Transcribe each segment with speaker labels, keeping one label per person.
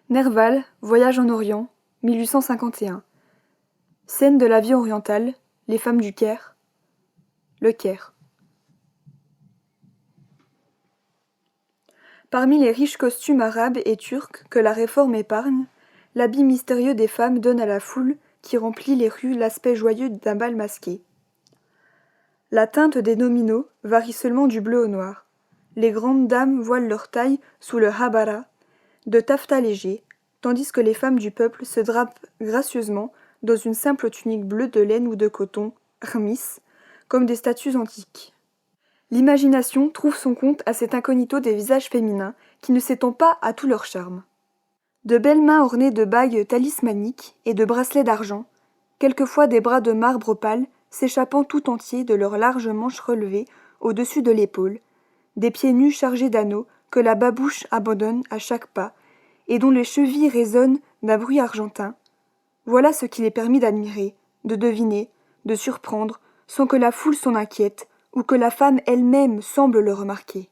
Speaker 1: Nerval, Voyage en Orient, 1851. Scène de la vie orientale, les femmes du Caire. Le Caire. Parmi les riches costumes arabes et turcs que la Réforme épargne, l'habit mystérieux des femmes donne à la foule qui remplit les rues l'aspect joyeux d'un bal masqué. La teinte des nominaux varie seulement du bleu au noir. Les grandes dames voilent leur taille sous le habara, de taffetas léger, tandis que les femmes du peuple se drapent gracieusement dans une simple tunique bleue de laine ou de coton, rmis, comme des statues antiques. L'imagination trouve son compte à cet incognito des visages féminins qui ne s'étend pas à tout leur charme. De belles mains ornées de bagues talismaniques et de bracelets d'argent, quelquefois des bras de marbre pâle s'échappant tout entiers de leurs larges manches relevées au-dessus de l'épaule, des pieds nus chargés d'anneaux que la babouche abandonne à chaque pas, et dont les chevilles résonnent d'un bruit argentin, voilà ce qu'il est permis d'admirer, de deviner, de surprendre, sans que la foule s'en inquiète, ou que la femme elle-même semble le remarquer.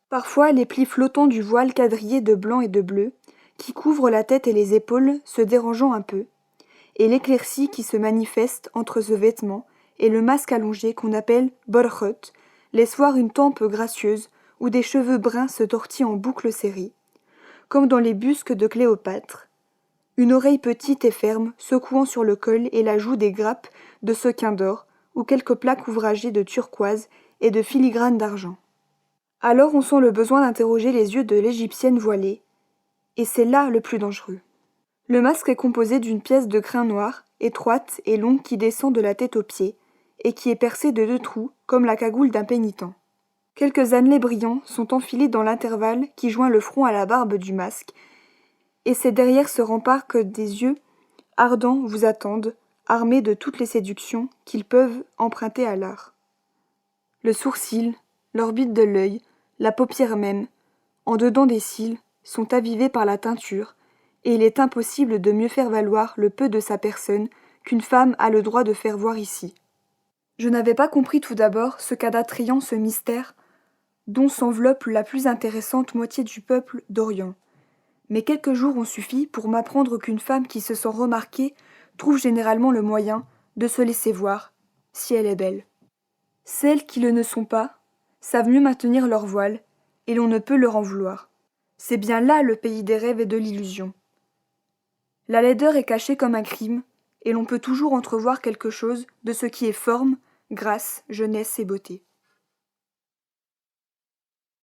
Speaker 1: Parfois, les plis flottants du voile quadrillé de blanc et de bleu, qui couvrent la tête et les épaules, se dérangeant un peu, et l'éclaircie qui se manifeste entre ce vêtement et le masque allongé qu'on appelle borchot, laisse voir une tempe gracieuse où des cheveux bruns se tortillent en boucles serrées, comme dans les busques de Cléopâtre, une oreille petite et ferme secouant sur le col et la joue des grappes de sequins d'or ou quelques plaques ouvragées de turquoise et de filigrane d'argent. Alors on sent le besoin d'interroger les yeux de l'égyptienne voilée, et c'est là le plus dangereux. Le masque est composé d'une pièce de crin noir, étroite et longue qui descend de la tête aux pieds, et qui est percée de 2 trous, comme la cagoule d'un pénitent. Quelques annelés brillants sont enfilés dans l'intervalle qui joint le front à la barbe du masque, et c'est derrière ce rempart que des yeux ardents vous attendent, armés de toutes les séductions qu'ils peuvent emprunter à l'art. Le sourcil, l'orbite de l'œil, la paupière même, en dedans des cils, sont avivés par la teinture, et il est impossible de mieux faire valoir le peu de sa personne qu'une femme a le droit de faire voir ici. Je n'avais pas compris tout d'abord ce qu'ad attrayant ce mystère dont s'enveloppe la plus intéressante moitié du peuple d'Orient. Mais quelques jours ont suffi pour m'apprendre qu'une femme qui se sent remarquée trouve généralement le moyen de se laisser voir, si elle est belle. Celles qui le ne sont pas savent mieux maintenir leur voile, et l'on ne peut leur en vouloir. C'est bien là le pays des rêves et de l'illusion. La laideur est cachée comme un crime, et l'on peut toujours entrevoir quelque chose de ce qui est forme, grâce, jeunesse et beauté.